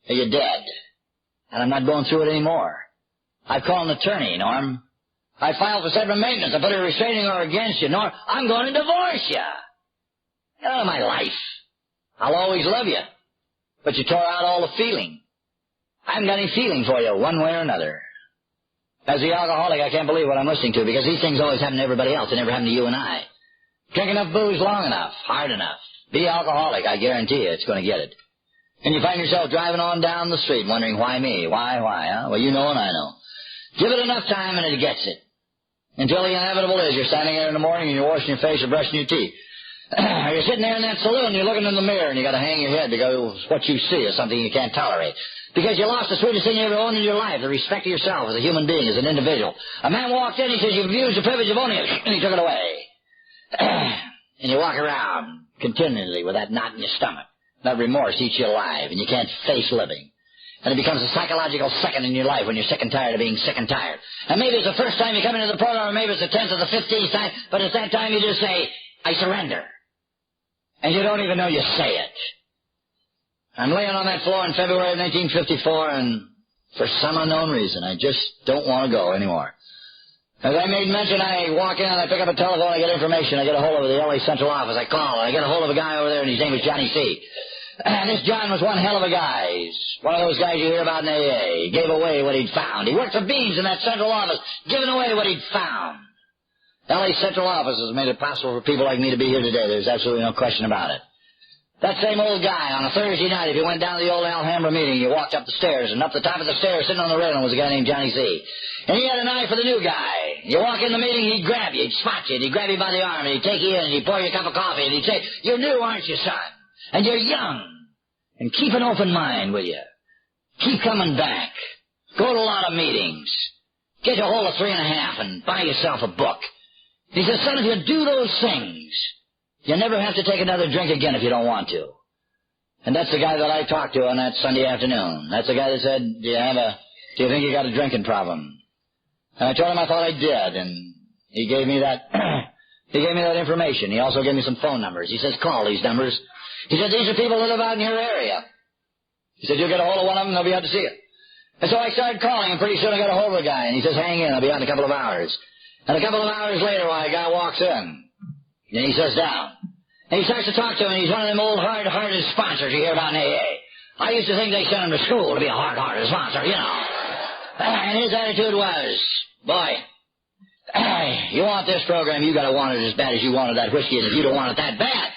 Or you're dead. And I'm not going through it anymore. I've called an attorney, Norm. I filed for separate maintenance. I put a restraining order against you, Norm. I'm going to divorce you. Get out of my life. I'll always love you. But you tore out all the feeling. I haven't got any feeling for you, one way or another. As the alcoholic, I can't believe what I'm listening to, because these things always happen to everybody else. They never happen to you and I. Drink enough booze long enough, hard enough. Be alcoholic, I guarantee you it's going to get it. And you find yourself driving on down the street wondering, why me? Why, huh? Well, you know and I know. Give it enough time and it gets it. Until the inevitable is you're standing there in the morning and you're washing your face or brushing your teeth. Or you're sitting there in that saloon and you're looking in the mirror and you got to hang your head because what you see is something you can't tolerate. Because you lost the sweetest thing you ever owned in your life, the respect of yourself as a human being, as an individual. A man walked in, he says, you've abused the privilege of owning it, and he took it away. And you walk around continually with that knot in your stomach. That remorse eats you alive and you can't face living. And it becomes a psychological second in your life when you're sick and tired of being sick and tired. And maybe it's the first time you come into the program, or maybe it's the 10th or the 15th time, but it's that time you just say, I surrender. And you don't even know you say it. I'm laying on that floor in February of 1954, and for some unknown reason, I just don't want to go anymore. As I made mention, I walk in, I pick up a telephone, I get information, I get a hold of the LA Central Office, I call, I get a hold of a guy over there, and his name was Johnny C. And this John was one hell of a guy. He's one of those guys you hear about in AA. He gave away what he'd found. He worked for Beans in that Central Office, giving away what he'd found. LA Central Office has made it possible for people like me to be here today. There's absolutely no question about it. That same old guy, on a Thursday night, if you went down to the old Alhambra meeting, you walked up the stairs, and up the top of the stairs, sitting on the railing, was a guy named Johnny C. And he had an eye for the new guy. You walk in the meeting, he'd grab you, he'd spot you, he'd grab you by the arm, and he'd take you in, and he'd pour you a cup of coffee, and he'd say, you're new, aren't you, son? And you're young. And keep an open mind, will you? Keep coming back. Go to a lot of meetings. Get a hold of 3.5 and buy yourself a book. He says, son, if you do those things, you never have to take another drink again if you don't want to. And that's the guy that I talked to on that Sunday afternoon. That's the guy that said, do you think you got a drinking problem? And I told him I thought I did, and he gave me that, information. He also gave me some phone numbers. He says, call these numbers. He said, these are people that live out in your area. He said, you'll get a hold of one of them and they'll be out to see you. And so I started calling, and pretty soon I got a hold of the guy, and he says, hang in, I'll be out in a couple of hours. And a couple of hours later, a guy walks in, and he sits down. And he starts to talk to him, and he's one of them old hard-hearted sponsors you hear about in AA. I used to think they sent him to school to be a hard-hearted sponsor, you know. And his attitude was, boy, you want this program, you got to want it as bad as you wanted that whiskey, and if you don't want it that bad.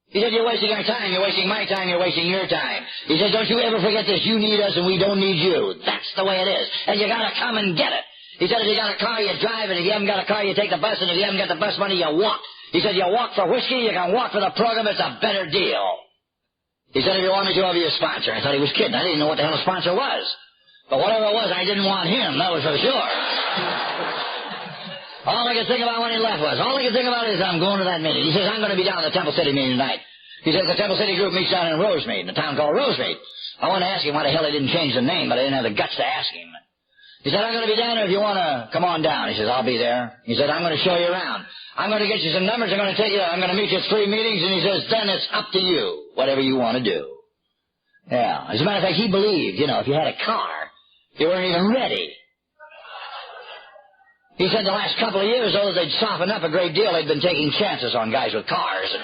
He said, you're wasting our time, you're wasting my time, you're wasting your time. He said, don't you ever forget this, you need us and we don't need you. That's the way it is. And you got to come and get it. He said, if you got a car, you drive, and if you haven't got a car, you take the bus, and if you haven't got the bus money, you walk. He said, you walk for whiskey, you can walk for the program, it's a better deal. He said, if you want me to, I'll be your sponsor. I thought he was kidding. I didn't know what the hell a sponsor was. But whatever it was, I didn't want him, that was for sure. All I could think about when he left was, all I could think about is, I'm going to that meeting. He says, I'm going to be down at the Temple City meeting tonight. He says, the Temple City group meets down in Rosemead, in a town called Rosemead. I wanted to ask him why the hell he didn't change the name, but I didn't have the guts to ask him. He said, I'm going to be down there if you want to come on down. He says, I'll be there. He said, I'm going to show you around. I'm going to get you some numbers. I'm going to meet you at 3 meetings. And he says, then it's up to you, whatever you want to do. Yeah. As a matter of fact, he believed, if you had a car, you weren't even ready. He said the last couple of years, though, they'd softened up a great deal. They'd been taking chances on guys with cars. And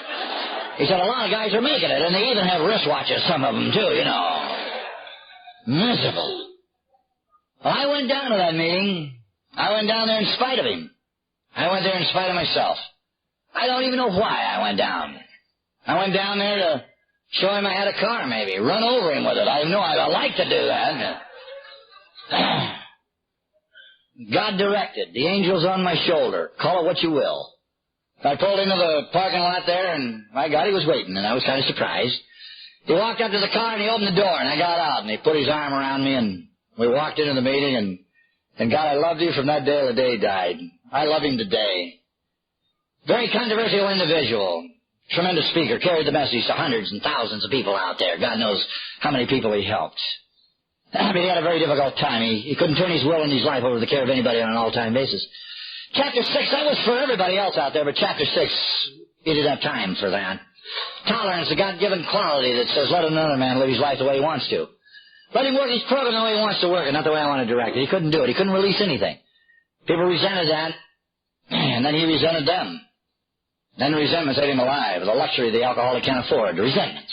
he said a lot of guys are making it, and they even have wristwatches, some of them, too, Miserable. Well, I went down to that meeting. I went down there in spite of him. I went there in spite of myself. I don't even know why I went down. I went down there to show him I had a car, maybe. Run over him with it. I know I like to do that. God directed. The angel's on my shoulder. Call it what you will. I pulled into the parking lot there, and my God, he was waiting, and I was kind of surprised. He walked up to the car, and he opened the door, and I got out, and he put his arm around me, and we walked into the meeting, and God, I loved you from that day till the day he died. I love him today. Very controversial individual. Tremendous speaker. Carried the message to hundreds and thousands of people out there. God knows how many people he helped. I mean, he had a very difficult time. He couldn't turn his will and his life over to the care of anybody on an all-time basis. Chapter 6, that was for everybody else out there, but Chapter 6, he didn't have time for that. Tolerance, a God-given quality that says, let another man live his life the way he wants to. Let him work his program the way he wants to work it, not the way I want to direct it. He couldn't do it. He couldn't release anything. People resented that, and then he resented them. Then the resentments ate him alive, the luxury the alcoholic can't afford, the resentments.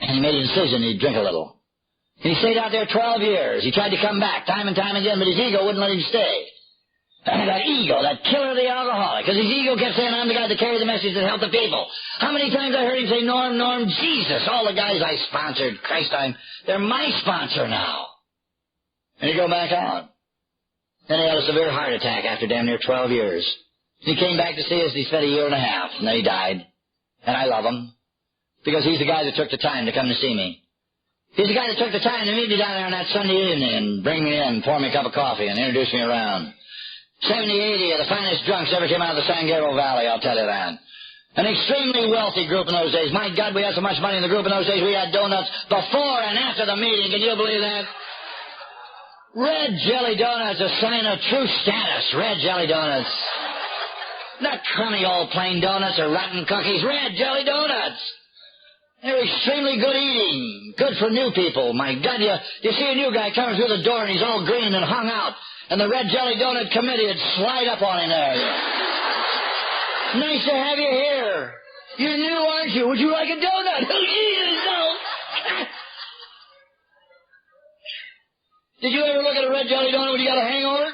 And he made a decision he'd drink a little. And he stayed out there 12 years. He tried to come back time and time again, but his ego wouldn't let him stay. That ego, that killer of the alcoholic. Because his ego kept saying, I'm the guy to carry the message that helped the people. How many times I heard him say, Norm, Jesus, all the guys I sponsored, Christ, they're my sponsor now. And he'd go back out. Then he had a severe heart attack after damn near 12 years. He came back to see us, and he spent a year and a half, and then he died. And I love him, because he's the guy that took the time to come to see me. He's the guy that took the time to meet me down there on that Sunday evening and bring me in, pour me a cup of coffee, and introduce me around. 70, 80 of the finest drunks ever came out of the San Gabriel Valley, I'll tell you that. An extremely wealthy group in those days. My God, we had so much money in the group in those days, we had donuts before and after the meeting. Can you believe that? Red jelly donuts, a sign of true status. Red jelly donuts. Not crummy old plain donuts or rotten cookies. Red jelly donuts. They're extremely good eating. Good for new people. My God, you see a new guy coming through the door and he's all green and hung out. And the red jelly donut committee would slide up on him there. Nice to have you here. You're new, aren't you? Would you like a donut? Oh, Jesus, no. Did you ever look at a red jelly donut when you got a hangover?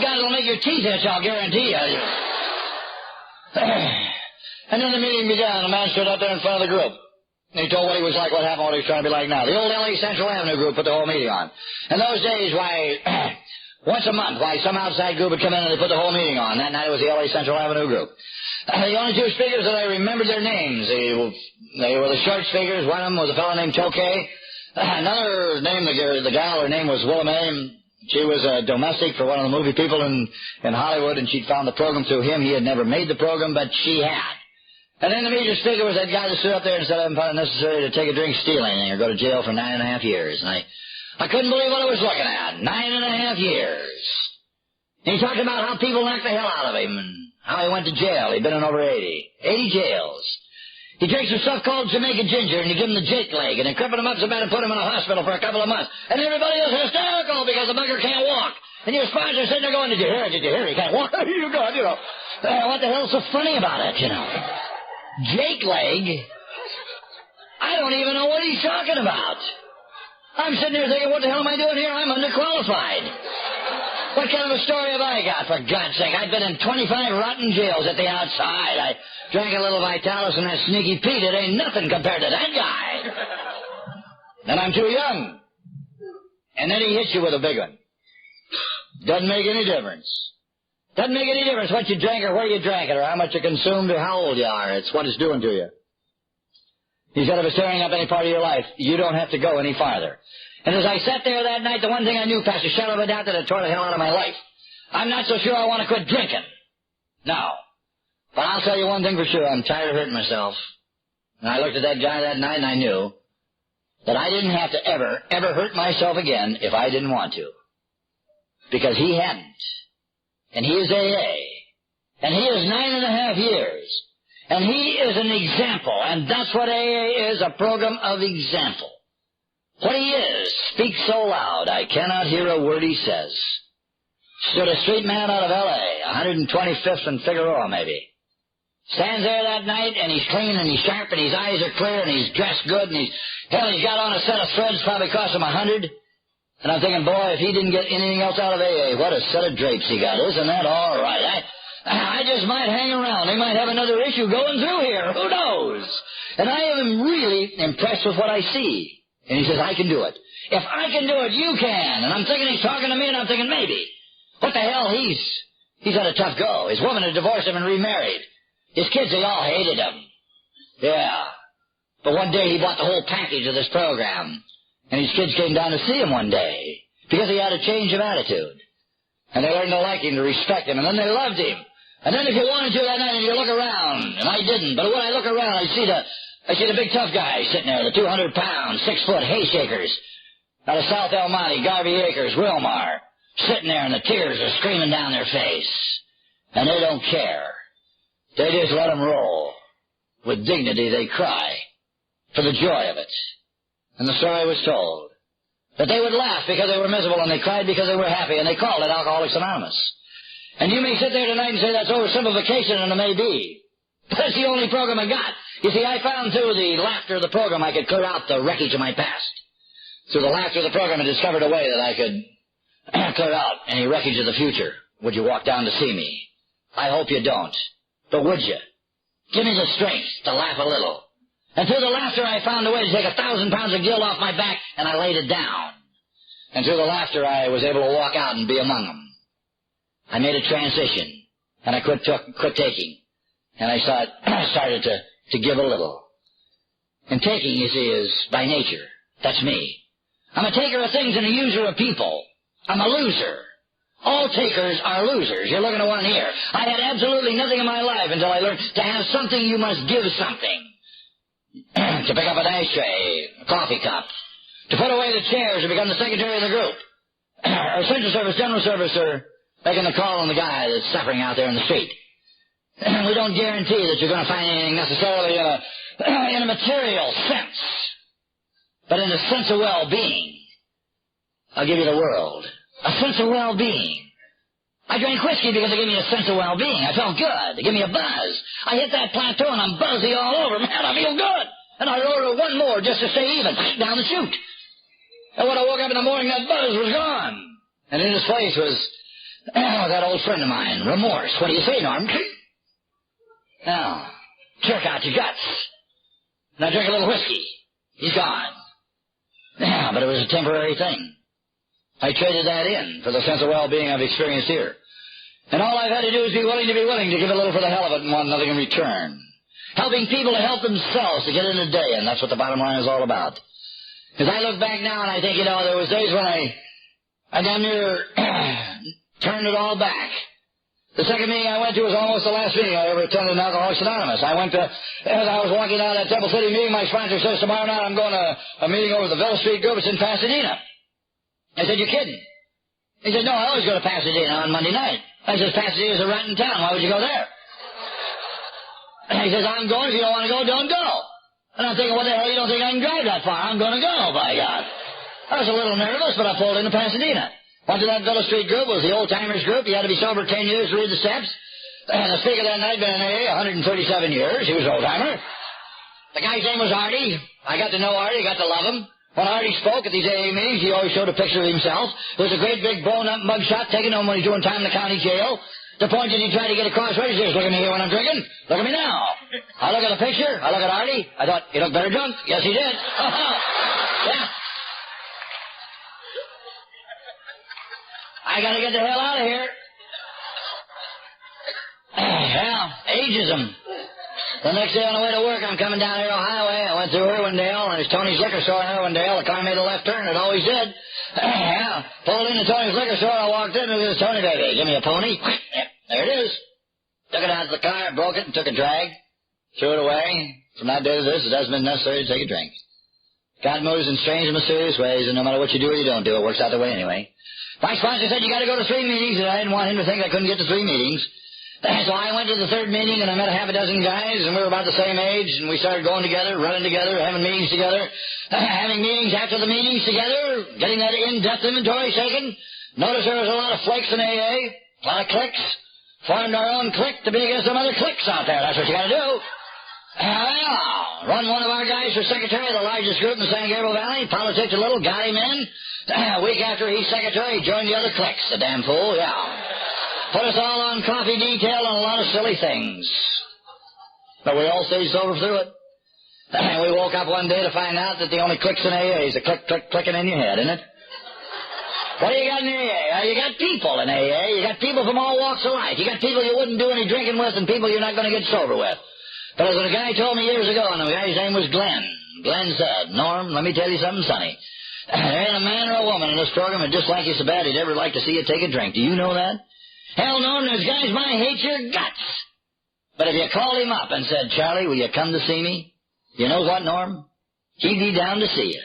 God, it'll make your teeth itch, I'll guarantee you. And then the meeting began. A man stood up there in front of the group. And he told what he was like, what happened, what he was trying to be like now. The old L.A. Central Avenue group put the whole meeting on. In those days, once a month, some outside group would come in and they put the whole meeting on. That night it was the L.A. Central Avenue group. The only two speakers that I remembered their names, they were the short speakers. One of them was a fellow named Tokay. Another name, the gal, her name was Willa Mae. She was a domestic for one of the movie people in Hollywood, and she'd found the program through him. He had never made the program, but she had. And then the major speaker was that guy that stood up there and said, I haven't found it necessary to take a drink stealing or go to jail for 9.5 years. And I couldn't believe what I was looking at. 9.5 years. And he talked about how people knocked the hell out of him and how he went to jail. He'd been in over 80 jails. He drank some stuff called Jamaica ginger, and he gave him the Jake leg, and they crippled him up so bad and put him in a hospital for a couple of months. And everybody was hysterical because the bugger can't walk. And your sponsor sitting there going, did you hear? He can't walk. You God, what the hell's so funny about it, Jake leg? I don't even know what he's talking about. I'm sitting there thinking, what the hell am I doing here? I'm underqualified. What kind of a story have I got, for God's sake? I've been in 25 rotten jails at the outside. I drank a little Vitalis and that sneaky Pete. It ain't nothing compared to that guy. And I'm too young. And then he hits you with a big one. Doesn't make any difference. Doesn't make any difference what you drank or where you drank it or how much you consumed or how old you are. It's what it's doing to you. He said if it's tearing up any part of your life, you don't have to go any farther. And as I sat there that night, the one thing I knew, Pastor, shadow of a doubt, that it tore the hell out of my life. I'm not so sure I want to quit drinking. No. But I'll tell you one thing for sure. I'm tired of hurting myself. And I looked at that guy that night and I knew that I didn't have to ever hurt myself again if I didn't want to. Because he hadn't. And he is AA. And he is 9.5 years. And he is an example. And that's what AA is, a program of example. What he is speaks so loud I cannot hear a word he says. Stood a street man out of L.A., 125th and Figueroa maybe. Stands there that night and he's clean and he's sharp and his eyes are clear and he's dressed good and he's got on a set of threads probably cost him $100. And I'm thinking, boy, if he didn't get anything else out of AA, what a set of drapes he got. Isn't that all right? I just might hang around. They might have another issue going through here. Who knows? And I am really impressed with what I see. And he says, I can do it. If I can do it, you can. And I'm thinking he's talking to me, and I'm thinking, maybe. What the hell? He's had a tough go. His woman had divorced him and remarried. His kids, they all hated him. Yeah. But one day he bought the whole package of this program. And his kids came down to see him one day because he had a change of attitude. And they learned to like him, to respect him, and then they loved him. And then if you wanted to that night and you look around, and I didn't, but when I look around, I see the big tough guy sitting there, the 200-pound, 6-foot hay shakers out of South El Monte, Garvey Acres, Wilmar, sitting there and the tears are streaming down their face. And they don't care. They just let them roll. With dignity they cry for the joy of it. And the story was told that they would laugh because they were miserable and they cried because they were happy, and they called it Alcoholics Anonymous. And you may sit there tonight and say that's oversimplification, and it may be. That's the only program I got. You see, I found through the laughter of the program I could clear out the wreckage of my past. Through the laughter of the program I discovered a way that I could clear out any wreckage of the future would you walk down to see me? I hope you don't. But would you? Give me the strength to laugh a little. And through the laughter, I found a way to take 1,000 pounds of guilt off my back, and I laid it down. And through the laughter, I was able to walk out and be among them. I made a transition, and I quit taking. And I started to give a little. And taking, you see, is by nature. That's me. I'm a taker of things and a user of people. I'm a loser. All takers are losers. You're looking at one here. I had absolutely nothing in my life until I learned to have something, you must give something. To pick up an ashtray, a coffee cup, to put away the chairs or become the secretary of the group, or central service, general service, or making the call on the guy that's suffering out there in the street. We don't guarantee that you're going to find anything necessarily in a material sense, but in a sense of well-being. I'll give you the world. A sense of well-being. I drank whiskey because it gave me a sense of well-being. I felt good. It gave me a buzz. I hit that plateau and I'm buzzy all over. Man, I feel good. And I ordered one more just to stay even, down the chute. And when I woke up in the morning, that buzz was gone. And in his place was that old friend of mine, remorse. What do you say, Norm? Now, jerk out your guts. Now drink a little whiskey. He's gone. Yeah, but it was a temporary thing. I traded that in for the sense of well-being I've experienced here. And all I've had to do is be willing to give a little for the hell of it and want nothing in return. Helping people to help themselves to get in the day, and that's what the bottom line is all about. Because I look back now and I think, there was days when I damn near turned it all back. The second meeting I went to was almost the last meeting I ever attended in Alcoholics Anonymous. As I was walking out of that Temple City meeting, my sponsor says, tomorrow night I'm going to a meeting over at the Villa Street group. It's in Pasadena. I said, you're kidding. He said, no, I always go to Pasadena on Monday night. I said, Pasadena's a rotten town. Why would you go there? He says, I'm going. If you don't want to go, don't go. And I'm thinking, what the hell, you don't think I can drive that far? I'm going to go, by God. I was a little nervous, but I pulled into Pasadena. Went to that Villa Street group. It was the old-timers group. You had to be sober 10 years to read the steps. And the speaker that night had been in AA 137 years. He was an old-timer. The guy's name was Artie. I got to know Artie. Got to love him. When Artie spoke at these AA meetings, he always showed a picture of himself. It was a great big blown-up mugshot taken home when he was doing time in the county jail. The point that he tried to get across what he says, look at me here when I'm drinking. Look at me now. I look at the picture. I look at Artie. I thought, he looked better drunk. Yes, he did. Yeah. I got to get the hell out of here. Yeah, ageism. The next day on the way to work, I'm coming down Arrow Highway. I went through Irwindale, and there's Tony's Liquor Store in Irwindale. The car made a left turn. It always did. Yeah, pulled into Tony's Liquor Store. I walked in, and it was Tony, baby. Give me a pony. Yep, there it is. Took it out of the car, broke it, and took a drag. Threw it away. From that day to this, it hasn't been necessary to take a drink. God moves in strange and mysterious ways, and no matter what you do or you don't do, it works out the way anyway. My sponsor said, you got to go to 3 meetings, and I didn't want him to think I couldn't get to 3 meetings. So I went to the 3rd meeting, and I met a half a dozen guys, and we were about the same age, and we started going together, running together, having meetings together, having meetings after the meetings together, getting that in-depth inventory taken. Notice there was a lot of flakes in AA, a lot of cliques. Formed our own clique to be against some other cliques out there. That's what you got to do. Run one of our guys for secretary of the largest group in the San Gabriel Valley, politics a little, got him in. A week after he's secretary, he joined the other cliques, the damn fool, yeah. Put us all on coffee detail and a lot of silly things. But we all stayed sober through it. And we woke up one day to find out that the only clicks in AA is the clicking in your head, isn't it? What do you got in AA? You got people in AA. You got people from all walks of life. You got people you wouldn't do any drinking with and people you're not going to get sober with. But as a guy told me years ago, and the guy's name was Glenn. Glenn said, Norm, let me tell you something, sonny. There ain't a man or a woman in this program that dislike you so bad he'd ever like to see you take a drink. Do you know that? Hell, Norm, there's guys might hate your guts. But if you called him up and said, Charlie, will you come to see me? You know what, Norm? He'd be down to see you.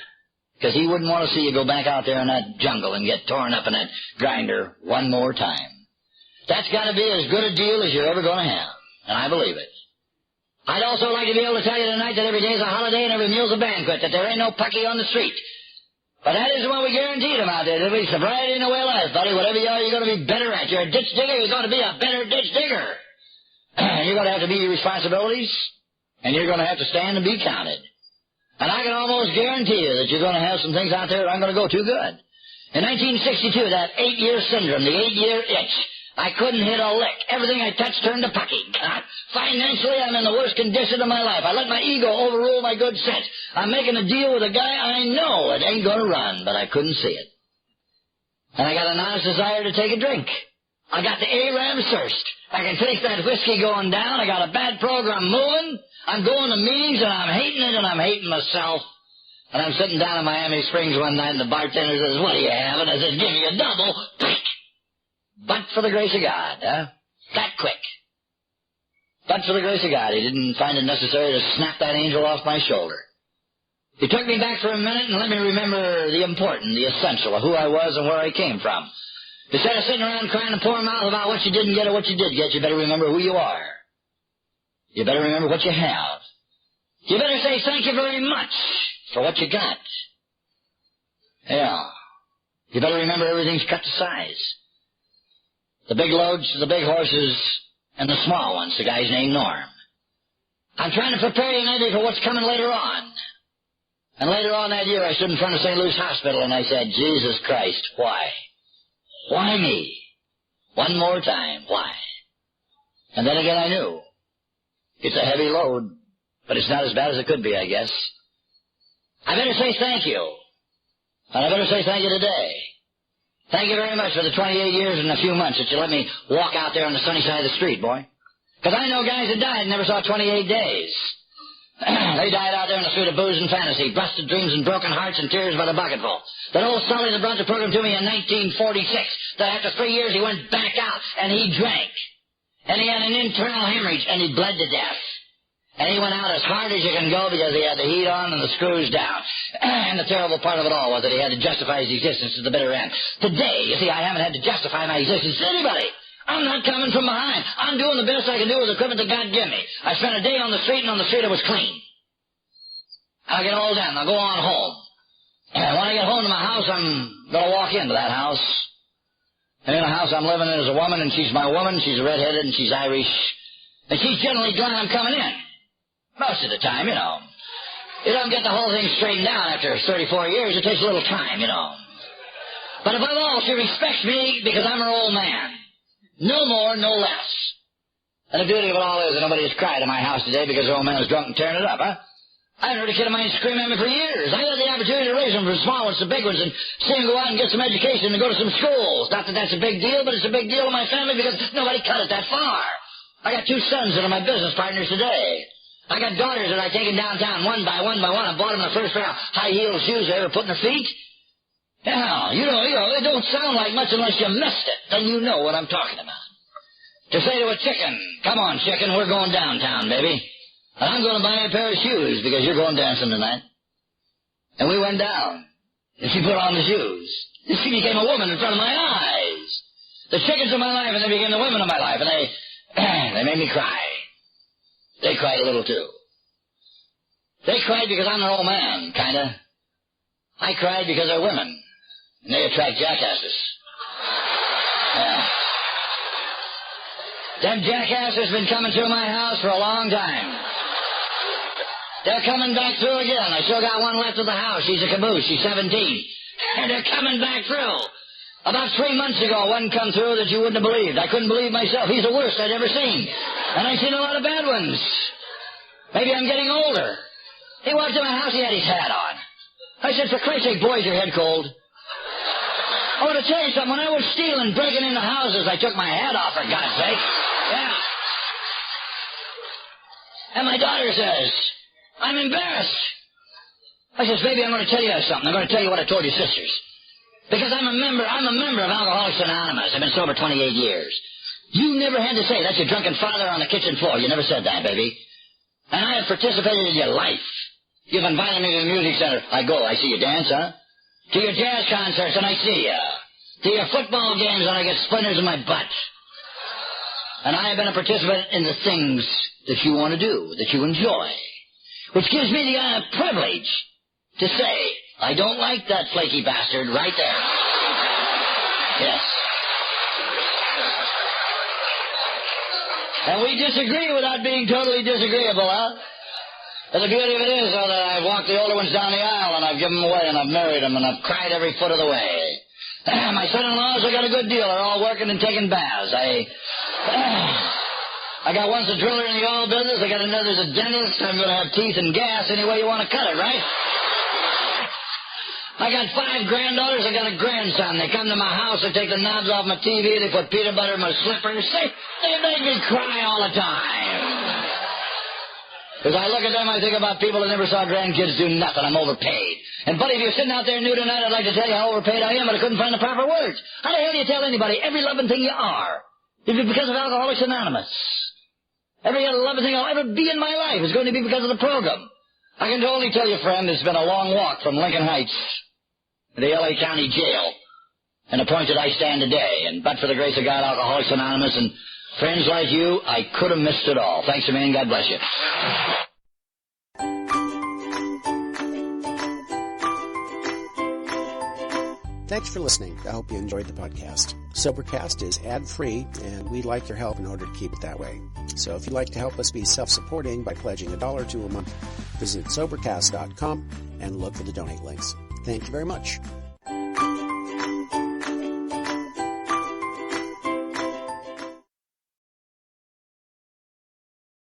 Because he wouldn't want to see you go back out there in that jungle and get torn up in that grinder one more time. That's got to be as good a deal as you're ever going to have. And I believe it. I'd also like to be able to tell you tonight that every day is a holiday and every meal's a banquet, that there ain't no pucky on the street. But that isn't what we guaranteed them out there. There'll be sobriety in the way of life, buddy. Whatever you are, you're going to be better at. You're a ditch digger, you're going to be a better ditch digger. You're going to have to meet your responsibilities, and you're going to have to stand and be counted. And I can almost guarantee you that you're going to have some things out there that aren't going to go too good. In 1962, that 8-year syndrome, the 8-year itch, I couldn't hit a lick. Everything I touched turned to pucky. Financially, I'm in the worst condition of my life. I let my ego overrule my good sense. I'm making a deal with a guy I know it ain't going to run, but I couldn't see it. And I got an honest desire to take a drink. I got the Arab thirst. I can taste that whiskey going down. I got a bad program moving. I'm going to meetings, and I'm hating it, and I'm hating myself. And I'm sitting down in Miami Springs one night, and the bartender says, "What do you have?" And I said, "Give me a double." But for the grace of God, that quick. But for the grace of God, he didn't find it necessary to snap that angel off my shoulder. He took me back for a minute and let me remember the important, the essential of who I was and where I came from. Instead of sitting around crying and poor mouth about what you didn't get or what you did get, you better remember who you are. You better remember what you have. You better say thank you very much for what you got. Yeah. You better remember everything's cut to size. The big loads, the big horses, and the small ones, the guy's named Norm. I'm trying to prepare you maybe for what's coming later on. And later on that year, I stood in front of St. Louis Hospital and I said, "Jesus Christ, why? Why me? One more time, why?" And then again I knew. It's a heavy load, but it's not as bad as it could be, I guess. I better say thank you. And I better say thank you today. Thank you very much for the 28 years and a few months that you let me walk out there on the sunny side of the street, boy. Because I know guys that died and never saw 28 days. They died out there on the street of booze and fantasy, busted dreams and broken hearts and tears by the bucketful. That old Sully that brought the program to me in 1946, that after 3 years he went back out and he drank. And he had an internal hemorrhage and he bled to death. And he went out as hard as you can go because he had the heat on and the screws down. And the terrible part of it all was that he had to justify his existence to the bitter end. Today, you see, I haven't had to justify my existence to anybody. I'm not coming from behind. I'm doing the best I can do with the equipment that God gave me. I spent a day on the street, and on the street it was clean. I'll get all done. I'll go on home. And when I get home to my house, I'm going to walk into that house. And in the house I'm living in is a woman, and she's my woman. She's redheaded, and she's Irish. And she's generally glad I'm coming in. Most of the time, you know. You don't get the whole thing straightened out after 34 years. It takes a little time, you know. But above all, she respects me because I'm her old man. No more, no less. And the beauty of it all is that nobody has cried in my house today because the old man was drunk and tearing it up, huh? I haven't heard a kid of mine scream at me for years. I had the opportunity to raise them from small ones to big ones and see them go out and get some education and go to some schools. Not that that's a big deal, but it's a big deal in my family because nobody cut it that far. I got 2 sons that are my business partners today. I got daughters that I've taken downtown one by one. I bought them the first pair of high-heeled shoes they ever put in their feet. Hell, you know, it don't sound like much unless you missed it. Then you know what I'm talking about. To say to a chicken, "Come on, chicken, we're going downtown, baby. And I'm going to buy you a pair of shoes because you're going dancing tonight." And we went down. And she put on the shoes. And she became a woman in front of my eyes. The chickens of my life, and they became the women of my life. And they made me cry. They cried a little, too. They cried because I'm their old man, kind of. I cried because they're women. And they attract jackasses. Yeah. Them jackasses been coming through my house for a long time. They're coming back through again. I still got one left of the house. She's a caboose. She's 17. And they're coming back through. About 3 months ago, one come through that you wouldn't have believed. I couldn't believe myself. He's the worst I'd ever seen. And I've seen a lot of bad ones. Maybe I'm getting older. He walked in my house, he had his hat on. I said, "For Christ's sake, boys, your head cold." I want to tell you something. When I was stealing, breaking into houses, I took my hat off, for God's sake. Yeah. And my daughter says, "I'm embarrassed." I says, "Baby, I'm going to tell you something. I'm going to tell you what I told your sisters. Because I'm a member of Alcoholics Anonymous. I've been sober 28 years. You never had to say, 'That's your drunken father on the kitchen floor.' You never said that, baby. And I have participated in your life. You've invited me to the music center. I go. I see you dance, huh? To your jazz concerts, and I see you. To your football games, and I get splinters in my butt. And I have been a participant in the things that you want to do, that you enjoy. Which gives me the privilege to say, I don't like that flaky bastard right there. Yes. And we disagree without being totally disagreeable, huh? And the beauty of it is, though, that I've walked the older ones down the aisle, and I've given them away, and I've married them, and I've cried every foot of the way. My son-in-law house, I got a good deal. They're all working and taking baths. I got once a driller in the oil business. I got another's a dentist. I'm going to have teeth and gas any way you want to cut it, right? I got 5 granddaughters. I got a grandson. They come to my house. They take the knobs off my TV. They put peanut butter in my slippers. They make me cry all the time. As I look at them, I think about people that never saw grandkids do nothing. I'm overpaid. And, buddy, if you're sitting out there new tonight, I'd like to tell you how overpaid I am, but I couldn't find the proper words. How the hell do you tell anybody every loving thing you are? Is it because of Alcoholics Anonymous? Every other loving thing I'll ever be in my life is going to be because of the program. I can only tell you, friend, it's been a long walk from Lincoln Heights to the L.A. County Jail and the point that I stand today. And but for the grace of God, Alcoholics Anonymous and friends like you, I could have missed it all. Thanks a million. God bless you. Thanks for listening. I hope you enjoyed the podcast. Sobercast is ad-free, and we'd like your help in order to keep it that way. So if you'd like to help us be self-supporting by pledging $1 or $2 a month, visit Sobercast.com and look for the donate links. Thank you very much.